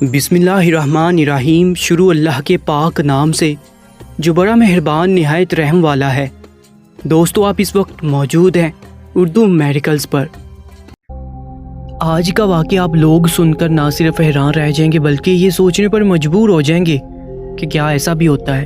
بسم اللہ الرحمن الرحیم۔ شروع اللہ کے پاک نام سے جو بڑا مہربان نہایت رحم والا ہے۔ دوستو، آپ اس وقت موجود ہیں اردو میڈیکلز پر۔ آج کا واقعہ آپ لوگ سن کر نہ صرف حیران رہ جائیں گے بلکہ یہ سوچنے پر مجبور ہو جائیں گے کہ کیا ایسا بھی ہوتا ہے۔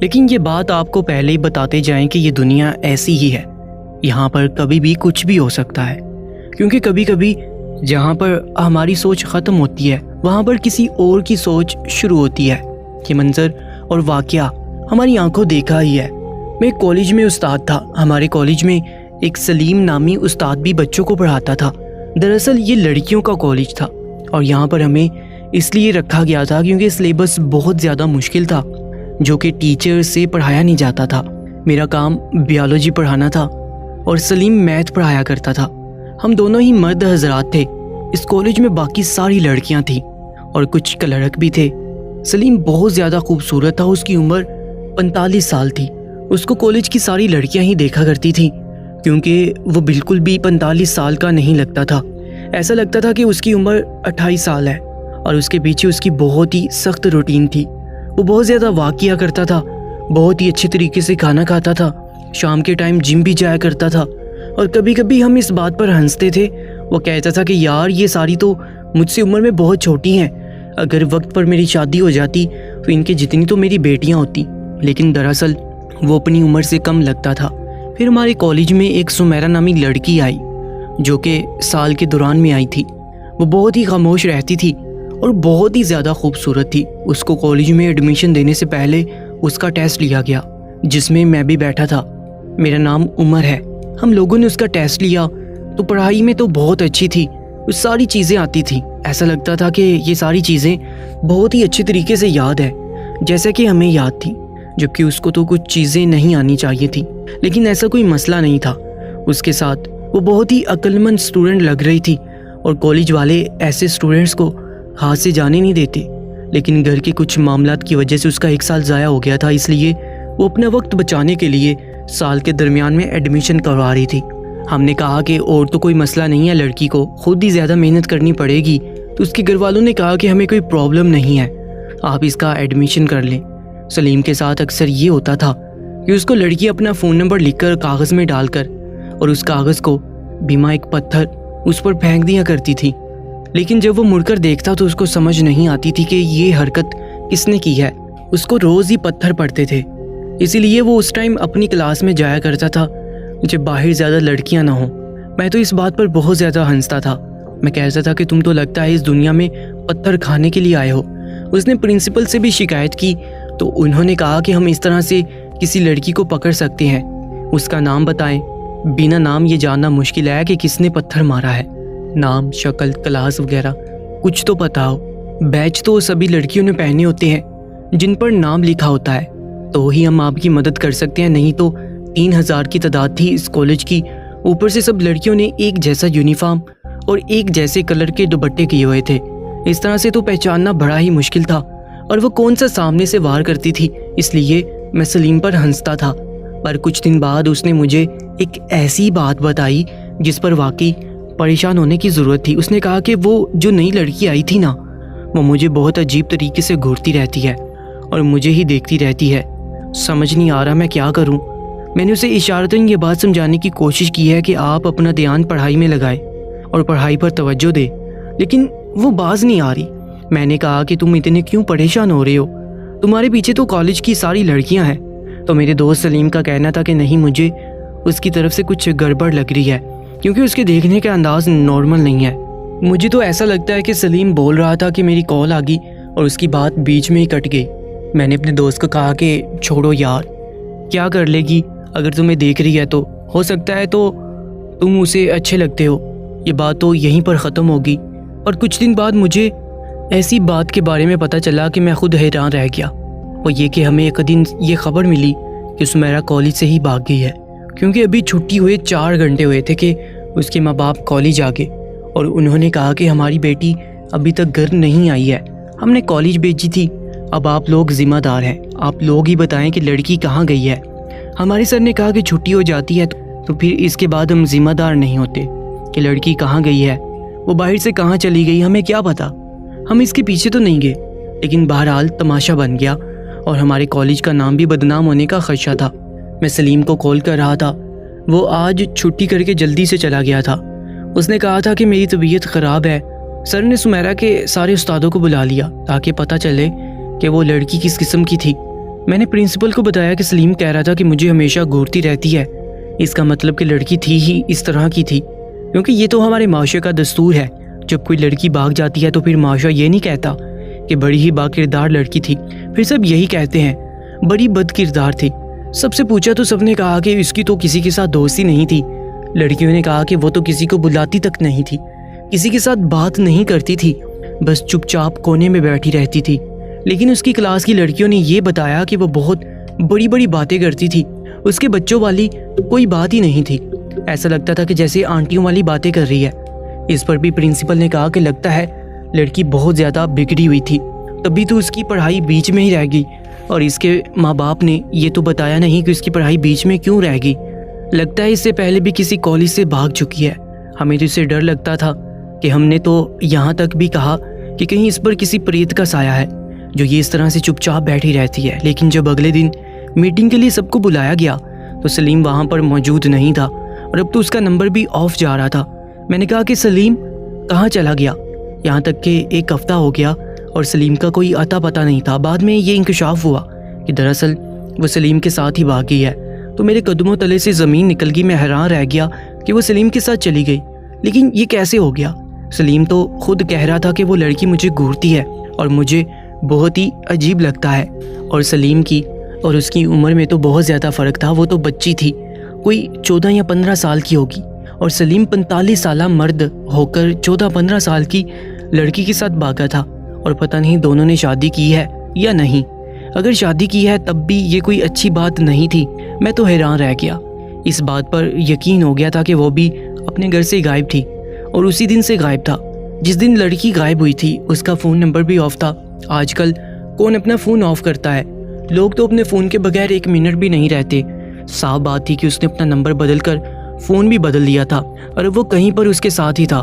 لیکن یہ بات آپ کو پہلے ہی بتاتے جائیں کہ یہ دنیا ایسی ہی ہے، یہاں پر کبھی بھی کچھ بھی ہو سکتا ہے، کیونکہ کبھی کبھی جہاں پر ہماری سوچ ختم ہوتی ہے وہاں پر کسی اور کی سوچ شروع ہوتی ہے۔ یہ منظر اور واقعہ ہماری آنکھوں دیکھا ہی ہے۔ میں ایک کالج میں استاد تھا۔ ہمارے کالج میں ایک سلیم نامی استاد بھی بچوں کو پڑھاتا تھا۔ دراصل یہ لڑکیوں کا کالج تھا اور یہاں پر ہمیں اس لیے رکھا گیا تھا کیونکہ سلیبس بہت زیادہ مشکل تھا جو کہ ٹیچر سے پڑھایا نہیں جاتا تھا۔ میرا کام بیالوجی پڑھانا تھا اور سلیم میتھ پڑھایا کرتا تھا۔ ہم دونوں ہی مرد حضرات تھے۔ اس کالج میں باقی ساری لڑکیاں تھیں اور کچھ کلرک بھی تھے۔ سلیم بہت زیادہ خوبصورت تھا، اس کی عمر 45 سال تھی۔ اس کو کالج کی ساری لڑکیاں ہی دیکھا کرتی تھیں کیونکہ وہ بالکل بھی 45 سال کا نہیں لگتا تھا۔ ایسا لگتا تھا کہ اس کی عمر 28 سال ہے اور اس کے پیچھے اس کی بہت ہی سخت روٹین تھی۔ وہ بہت زیادہ واک کیا کرتا تھا، بہت ہی اچھے طریقے سے کھانا کھاتا تھا، شام کے ٹائم جم بھی جایا کرتا تھا اور کبھی کبھی ہم اس بات پر ہنستے تھے۔ وہ کہتا تھا کہ یار یہ ساری تو مجھ سے عمر میں بہت چھوٹی ہیں، اگر وقت پر میری شادی ہو جاتی تو ان کے جتنی تو میری بیٹیاں ہوتی، لیکن دراصل وہ اپنی عمر سے کم لگتا تھا۔ پھر ہمارے کالج میں ایک سمیرا نامی لڑکی آئی جو کہ سال کے دوران میں آئی تھی۔ وہ بہت ہی خاموش رہتی تھی اور بہت ہی زیادہ خوبصورت تھی۔ اس کو کالج میں ایڈمیشن دینے سے پہلے اس کا ٹیسٹ لیا گیا جس میں میں بھی بیٹھا تھا۔ میرا نام عمر ہے۔ ہم لوگوں نے اس کا ٹیسٹ لیا تو پڑھائی میں تو بہت اچھی تھی، وہ ساری چیزیں آتی تھیں۔ ایسا لگتا تھا کہ یہ ساری چیزیں بہت ہی اچھے طریقے سے یاد ہے جیسا کہ ہمیں یاد تھی، جبکہ اس کو تو کچھ چیزیں نہیں آنی چاہیے تھی۔ لیکن ایسا کوئی مسئلہ نہیں تھا اس کے ساتھ۔ وہ بہت ہی عقل مند اسٹوڈنٹ لگ رہی تھی اور کالج والے ایسے اسٹوڈنٹس کو ہاتھ سے جانے نہیں دیتے۔ لیکن گھر کے کچھ معاملات کی وجہ سے اس کا 1 سال ضائع ہو گیا تھا، اس لیے وہ اپنا وقت بچانے کے لیے سال کے درمیان میں ایڈمیشن کروا رہی تھی۔ ہم نے کہا کہ اور تو کوئی مسئلہ نہیں ہے، لڑکی کو خود ہی زیادہ محنت کرنی پڑے گی، تو اس کے گھر والوں نے کہا کہ ہمیں کوئی پرابلم نہیں ہے، آپ اس کا ایڈمیشن کر لیں۔ سلیم کے ساتھ اکثر یہ ہوتا تھا کہ اس کو لڑکی اپنا فون نمبر لکھ کر کاغذ میں ڈال کر اور اس کاغذ کو بھیما ایک پتھر اس پر پھینک دیا کرتی تھی۔ لیکن جب وہ مڑ کر دیکھتا تو اس کو سمجھ نہیں آتی تھی کہ یہ حرکت کس نے کی ہے۔ اس کو روز ہی پتھر پڑتے تھے، اسی لیے وہ اس ٹائم اپنی کلاس میں جایا کرتا تھا جب باہر زیادہ لڑکیاں نہ ہوں۔ میں تو اس بات پر بہت زیادہ ہنستا تھا۔ میں کہتا تھا کہ تم تو لگتا ہے اس دنیا میں پتھر کھانے کے لیے آئے ہو۔ اس نے پرنسپل سے بھی شکایت کی تو انہوں نے کہا کہ ہم اس طرح سے کسی لڑکی کو پکڑ سکتے ہیں، اس کا نام بتائیں۔ بنا نام یہ جاننا مشکل ہے کہ کس نے پتھر مارا ہے، نام، شکل، کلاس وغیرہ کچھ تو پتا ہو۔ بیچ تو سبھی لڑکیوں نے پہنے ہوتے ہیں جن پر نام لکھا ہوتا ہے، تو ہی ہم آپ کی مدد کر سکتے ہیں، نہیں تو 3000 کی تعداد تھی اس کالج کی، اوپر سے سب لڑکیوں نے ایک جیسا یونیفارم اور ایک جیسے کلر کے دوپٹے کیے ہوئے تھے۔ اس طرح سے تو پہچاننا بڑا ہی مشکل تھا، اور وہ کون سا سامنے سے وار کرتی تھی، اس لیے میں سلیم پر ہنستا تھا۔ پر کچھ دن بعد اس نے مجھے ایک ایسی بات بتائی جس پر واقعی پریشان ہونے کی ضرورت تھی۔ اس نے کہا کہ وہ جو نئی لڑکی آئی تھی نا، وہ مجھے بہت عجیب طریقے سے گھورتی رہتی ہے اور مجھے ہی دیکھتی رہتی ہے، سمجھ نہیں آ رہا میں کیا کروں۔ میں نے اسے اشارتاً یہ بات سمجھانے کی کوشش کی ہے کہ آپ اپنا دھیان پڑھائی میں لگائیں اور پڑھائی پر توجہ دیں، لیکن وہ باز نہیں آ رہی۔ میں نے کہا کہ تم اتنے کیوں پریشان ہو رہے ہو، تمہارے پیچھے تو کالج کی ساری لڑکیاں ہیں۔ تو میرے دوست سلیم کا کہنا تھا کہ نہیں، مجھے اس کی طرف سے کچھ گڑبڑ لگ رہی ہے کیونکہ اس کے دیکھنے کا انداز نارمل نہیں ہے۔ مجھے تو ایسا لگتا ہے کہ سلیم بول رہا تھا کہ میری کال آ گئی اور اس کی بات بیچ میں ہی کٹ گئی۔ میں نے اپنے دوست کو کہا کہ چھوڑو یار، کیا کر لے گی، اگر تمہیں دیکھ رہی ہے تو ہو سکتا ہے تو تم اسے اچھے لگتے ہو، یہ بات تو یہیں پر ختم ہوگی۔ اور کچھ دن بعد مجھے ایسی بات کے بارے میں پتہ چلا کہ میں خود حیران رہ گیا، وہ یہ کہ ہمیں ایک دن یہ خبر ملی کہ سمیرا کالج سے ہی بھاگ گئی ہے، کیونکہ ابھی چھٹی ہوئے 4 گھنٹے ہوئے تھے کہ اس کے ماں باپ کالج آ گئے اور انہوں نے کہا کہ ہماری بیٹی ابھی تک گھر نہیں آئی ہے، ہم نے کالج بھیجی تھی، اب آپ لوگ ذمہ دار ہیں، آپ لوگ ہی بتائیں کہ لڑکی کہاں گئی ہے۔ ہمارے سر نے کہا کہ چھٹی ہو جاتی ہے تو پھر اس کے بعد ہم ذمہ دار نہیں ہوتے کہ لڑکی کہاں گئی ہے، وہ باہر سے کہاں چلی گئی ہمیں کیا پتا۔ ہم اس کے پیچھے تو نہیں گئے، لیکن بہرحال تماشا بن گیا اور ہمارے کالج کا نام بھی بدنام ہونے کا خدشہ تھا۔ میں سلیم کو کال کر رہا تھا، وہ آج چھٹی کر کے جلدی سے چلا گیا تھا۔ اس نے کہا تھا کہ میری طبیعت خراب ہے۔ سر نے سمیرا کے سارے استادوں کو بلا لیا تاکہ پتہ چلے کہ وہ لڑکی کس قسم کی تھی۔ میں نے پرنسپل کو بتایا کہ سلیم کہہ رہا تھا کہ مجھے ہمیشہ گھورتی رہتی ہے، اس کا مطلب کہ لڑکی تھی ہی اس طرح کی تھی، کیونکہ یہ تو ہمارے معاشرے کا دستور ہے، جب کوئی لڑکی بھاگ جاتی ہے تو پھر معاشرہ یہ نہیں کہتا کہ بڑی ہی با کردار لڑکی تھی، پھر سب یہی کہتے ہیں بڑی بد کردار تھی۔ سب سے پوچھا تو سب نے کہا کہ اس کی تو کسی کے ساتھ دوستی نہیں تھی۔ لڑکیوں نے کہا کہ وہ تو کسی کو بلاتی تک نہیں تھی، کسی کے ساتھ بات نہیں کرتی تھی، بس چپ چاپ کونے میں بیٹھی رہتی تھی۔ لیکن اس کی کلاس کی لڑکیوں نے یہ بتایا کہ وہ بہت بڑی بڑی باتیں کرتی تھی، اس کے بچوں والی کوئی بات ہی نہیں تھی، ایسا لگتا تھا کہ جیسے آنٹیوں والی باتیں کر رہی ہے۔ اس پر بھی پرنسپل نے کہا کہ لگتا ہے لڑکی بہت زیادہ بگڑی ہوئی تھی، تبھی تو اس کی پڑھائی بیچ میں ہی رہ گئی، اور اس کے ماں باپ نے یہ تو بتایا نہیں کہ اس کی پڑھائی بیچ میں کیوں رہ گئی۔ لگتا ہے اس سے پہلے بھی کسی کالج سے بھاگ چکی ہے۔ ہمیں تو اسے ڈر لگتا تھا کہ ہم نے تو یہاں تک بھی کہا کہ کہیں اس پر کسی پریت کا سایہ ہے جو یہ اس طرح سے چپ چاپ بیٹھی رہتی ہے۔ لیکن جب اگلے دن میٹنگ کے لیے سب کو بلایا گیا تو سلیم وہاں پر موجود نہیں تھا، اور اب تو اس کا نمبر بھی آف جا رہا تھا۔ میں نے کہا کہ سلیم کہاں چلا گیا؟ یہاں تک کہ ایک ہفتہ ہو گیا اور سلیم کا کوئی اتا پتہ نہیں تھا۔ بعد میں یہ انکشاف ہوا کہ دراصل وہ سلیم کے ساتھ ہی بھاگ گئی ہے، تو میرے قدموں تلے سے زمین نکل گئی۔ میں حیران رہ گیا کہ وہ سلیم کے ساتھ چلی گئی، لیکن یہ کیسے ہو گیا؟ سلیم تو خود کہہ رہا تھا کہ وہ لڑکی مجھے گھورتی ہے اور مجھے بہت ہی عجیب لگتا ہے، اور سلیم کی اور اس کی عمر میں تو بہت زیادہ فرق تھا۔ وہ تو بچی تھی، کوئی 14 یا 15 سال کی ہوگی، اور سلیم 45 سالہ مرد ہو کر 14-15 سال کی لڑکی کے ساتھ بھاگا تھا، اور پتہ نہیں دونوں نے شادی کی ہے یا نہیں۔ اگر شادی کی ہے تب بھی یہ کوئی اچھی بات نہیں تھی۔ میں تو حیران رہ گیا، اس بات پر یقین ہو گیا تھا کہ وہ بھی اپنے گھر سے غائب تھی، اور اسی دن سے غائب تھا جس دن لڑکی غائب ہوئی تھی۔ اس کا فون نمبر بھی آف تھا۔ آج کل کون اپنا فون آف کرتا ہے؟ لوگ تو اپنے فون کے بغیر ایک منٹ بھی نہیں رہتے۔ صاف بات تھی کہ اس نے اپنا نمبر بدل کر فون بھی بدل لیا تھا، اور وہ کہیں پر اس کے ساتھ ہی تھا۔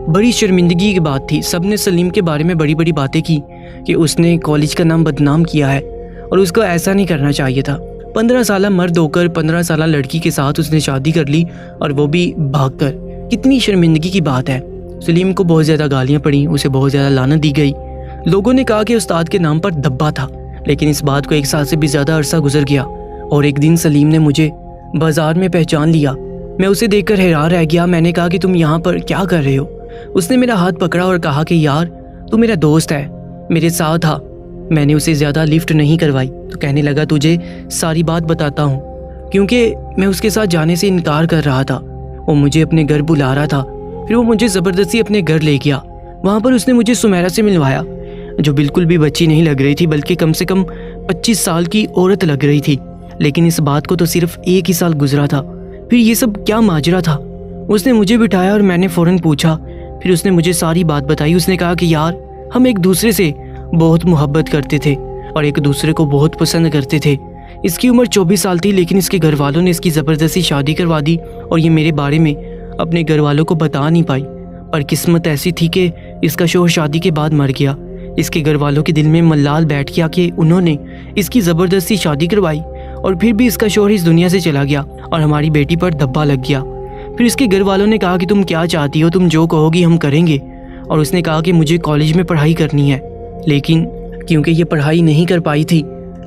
بڑی شرمندگی کی بات تھی، سب نے سلیم کے بارے میں بڑی بڑی باتیں کی کہ اس نے کالج کا نام بدنام کیا ہے، اور اس کو ایسا نہیں کرنا چاہیے تھا۔ 15 سالہ مرد ہو کر 15 سالہ لڑکی کے ساتھ اس نے شادی کر لی، اور وہ بھی بھاگ کر۔ کتنی شرمندگی کی بات ہے۔ سلیم کو بہت زیادہ گالیاں پڑیں، اسے بہت زیادہ لعنت دی گئی۔ لوگوں نے کہا کہ استاد کے نام پر دبا تھا، لیکن اس بات کو 1 سال سے بھی زیادہ عرصہ گزر گیا، اور ایک دن سلیم نے مجھے بازار میں پہچان لیا۔ میں اسے دیکھ کر حیران رہ گیا۔ میں نے کہا کہ تم یہاں پر کیا کر رہے ہو؟ اس نے میرا ہاتھ پکڑا اور کہا کہ یار تو میرا دوست ہے، میرے ساتھ تھا۔ میں نے اسے زیادہ لفٹ نہیں کروائی تو کہنے لگا تجھے ساری بات بتاتا ہوں، کیونکہ میں اس کے ساتھ جانے سے انکار کر رہا تھا۔ وہ مجھے اپنے گھر بلا رہا تھا، پھر وہ مجھے زبردستی اپنے گھر لے گیا۔ وہاں پر اس نے مجھے سمیرا سے ملوایا، جو بالکل بھی بچی نہیں لگ رہی تھی، بلکہ کم سے کم 25 سال کی عورت لگ رہی تھی۔ لیکن اس بات کو تو صرف 1 ہی سال گزرا تھا۔ پھر یہ سب کیا ماجرا تھا؟ اس نے مجھے بٹھایا اور میں نے فوراً پوچھا، پھر اس نے مجھے ساری بات بتائی۔ اس نے کہا کہ یار ہم ایک دوسرے سے بہت محبت کرتے تھے اور ایک دوسرے کو بہت پسند کرتے تھے۔ اس کی عمر 24 سال تھی، لیکن اس کے گھر والوں نے اس کی زبردستی شادی کروا دی، اور یہ میرے بارے میں اپنے گھر والوں کو بتا نہیں پائی۔ پر قسمت ایسی تھی کہ اس کا شوہر شادی کے بعد مر گیا۔ اس کے گھر والوں کے دل میں ملال بیٹھ گیا کہ انہوں نے اس کی زبردستی شادی کروائی، اور پھر بھی اس کا شوہر اس دنیا سے چلا گیا اور ہماری بیٹی پر دھبا لگ گیا۔ پھر اس کے گھر والوں نے کہا کہ تم کیا چاہتی ہو، تم جو کہو گی ہم کریں گے، اور اس نے کہا کہ مجھے کالج میں پڑھائی کرنی ہے۔ لیکن کیونکہ یہ پڑھائی نہیں کر پائی تھی،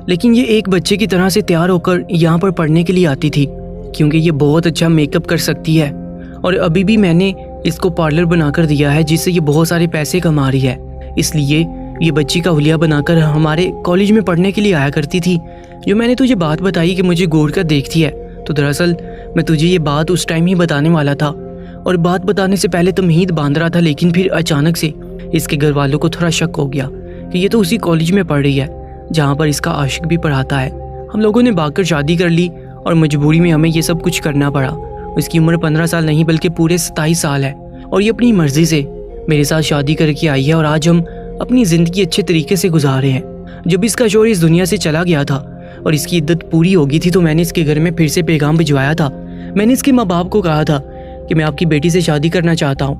لیکن یہ ایک بچے کی طرح سے تیار ہو کر یہاں پر پڑھنے کے لیے آتی تھی، کیونکہ یہ بہت اچھا میک اپ کر سکتی ہے، اور ابھی بھی میں نے اس کو پارلر بنا کر دیا ہے جس سے یہ بہت سارے پیسے کما رہی ہے۔ اس لیے یہ بچی کا حلیہ بنا کر ہمارے کالج میں پڑھنے کے لیے آیا کرتی تھی۔ جو میں نے تجھے بات بتائی کہ مجھے گھور کر دیکھتی ہے، تو دراصل میں تجھے یہ بات اس ٹائم ہی بتانے والا تھا، اور بات بتانے سے پہلے تمہید باندھ رہا تھا، لیکن پھر اچانک سے اس کے گھر والوں کو تھوڑا شک ہو گیا کہ یہ تو اسی کالج میں پڑھ رہی ہے جہاں پر اس کا عاشق بھی پڑھاتا ہے۔ ہم لوگوں نے بھاگ کر شادی کر لی، اور مجبوری میں ہمیں یہ سب کچھ کرنا پڑا۔ اس کی عمر 15 سال نہیں بلکہ پورے 27 سال ہے، اور یہ اپنی مرضی سے میرے ساتھ شادی کر کے آئی ہے، اور آج ہم اپنی زندگی اچھے طریقے سے گزار رہے ہیں۔ جب اس کا شوہر اس دنیا سے چلا گیا تھا اور اس کی عدت پوری ہو گئی تھی، تو میں نے اس کے گھر میں پھر سے پیغام بھجوایا تھا۔ میں نے اس کے ماں باپ کو کہا تھا کہ میں آپ کی بیٹی سے شادی کرنا چاہتا ہوں،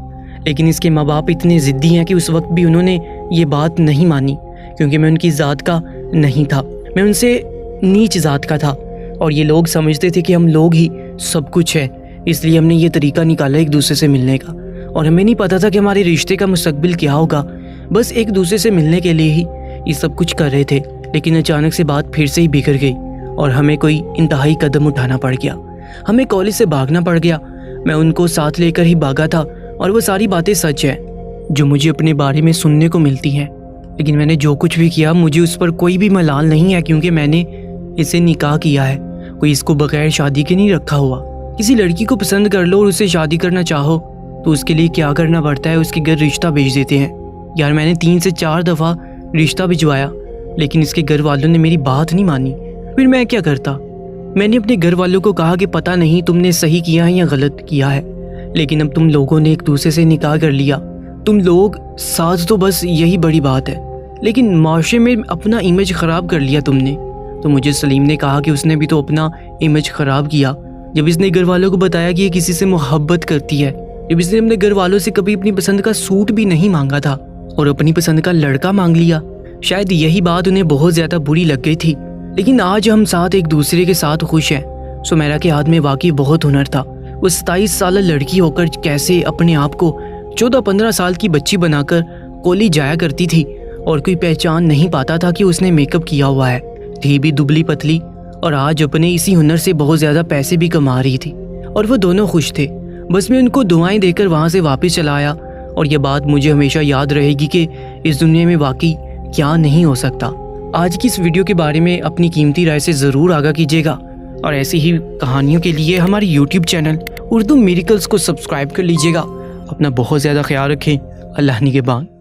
لیکن اس کے ماں باپ اتنے ضدی ہیں کہ اس وقت بھی انہوں نے یہ بات نہیں مانی کیونکہ میں ان کی ذات کا نہیں تھا، میں ان سے نیچ ذات کا تھا، اور یہ لوگ سمجھتے تھے کہ ہم لوگ ہی سب کچھ ہے، اس لیے ہم نے یہ طریقہ نکالا ایک دوسرے سے ملنے کا، اور ہمیں نہیں پتا تھا کہ ہمارے رشتے کا مستقبل کیا ہوگا، بس ایک دوسرے سے ملنے کے لیے ہی یہ سب کچھ کر رہے تھے۔ لیکن اچانک سے بات پھر سے ہی بگڑ گئی اور ہمیں کوئی انتہائی قدم اٹھانا پڑ گیا، ہمیں کالج سے بھاگنا پڑ گیا۔ میں ان کو ساتھ لے کر ہی بھاگا تھا، اور وہ ساری باتیں سچ ہیں جو مجھے اپنے بارے میں سننے کو ملتی ہیں، لیکن میں نے جو کچھ بھی کیا مجھے اس پر کوئی بھی ملال نہیں ہے، کیونکہ میں نے اسے نکاح کیا ہے، کوئی اس کو بغیر شادی کے نہیں رکھا ہوا۔ کسی لڑکی کو پسند کر لو اور اسے شادی کرنا چاہو تو اس کے لیے کیا کرنا پڑتا ہے، اس کے گھر رشتہ بھیج دیتے ہیں۔ یار میں نے 3 سے 4 دفعہ رشتہ بھجوایا، لیکن اس کے گھر والوں نے میری بات نہیں مانی۔ پھر میں کیا کرتا؟ میں نے اپنے گھر والوں کو کہا کہ پتہ نہیں تم نے صحیح کیا ہے یا غلط کیا ہے، لیکن اب تم لوگوں نے ایک دوسرے سے نکاح کر لیا، تم لوگ ساتھ تو بس یہی بڑی بات ہے، لیکن معاشرے میں اپنا امیج خراب کر لیا تم نے۔ تو مجھے سلیم نے کہا کہ اس نے بھی تو اپنا امیج خراب کیا جب اس نے گھر والوں کو بتایا کہ یہ کسی سے محبت کرتی ہے، جب اس نے اپنے گھر والوں سے کبھی اپنی پسند کا سوٹ بھی نہیں مانگا تھا اور اپنی پسند کا لڑکا مانگ لیا۔ شاید یہی بات انہیں بہت زیادہ بری لگ گئی تھی، لیکن آج ہم ساتھ ایک دوسرے کے ساتھ خوش ہیں۔ سمیرا کے ہاتھ میں واقعی بہت ہنر تھا، وہ 27 سالہ لڑکی ہو کر کیسے اپنے آپ کو 14-15 سال کی بچی بنا کر کالج جایا کرتی تھی اور کوئی پہچان نہیں پاتا تھا کہ اس نے میک اپ کیا ہوا ہے، تھی بھی دبلی پتلی، اور آج اپنے اسی ہنر سے بہت زیادہ پیسے بھی کما رہی تھی، اور وہ دونوں خوش تھے۔ بس میں ان کو دعائیں دے کر وہاں سے واپس چلا آیا، اور یہ بات مجھے ہمیشہ یاد رہے گی کہ اس دنیا میں واقعی کیا نہیں ہو سکتا۔ آج کی اس ویڈیو کے بارے میں اپنی قیمتی رائے سے ضرور آگاہ کیجیے گا، اور ایسی ہی کہانیوں کے لیے ہماری یوٹیوب چینل اردو میریکلز کو سبسکرائب کر لیجیے گا۔ اپنا بہت زیادہ خیال رکھیں۔ اللہ نگہبان۔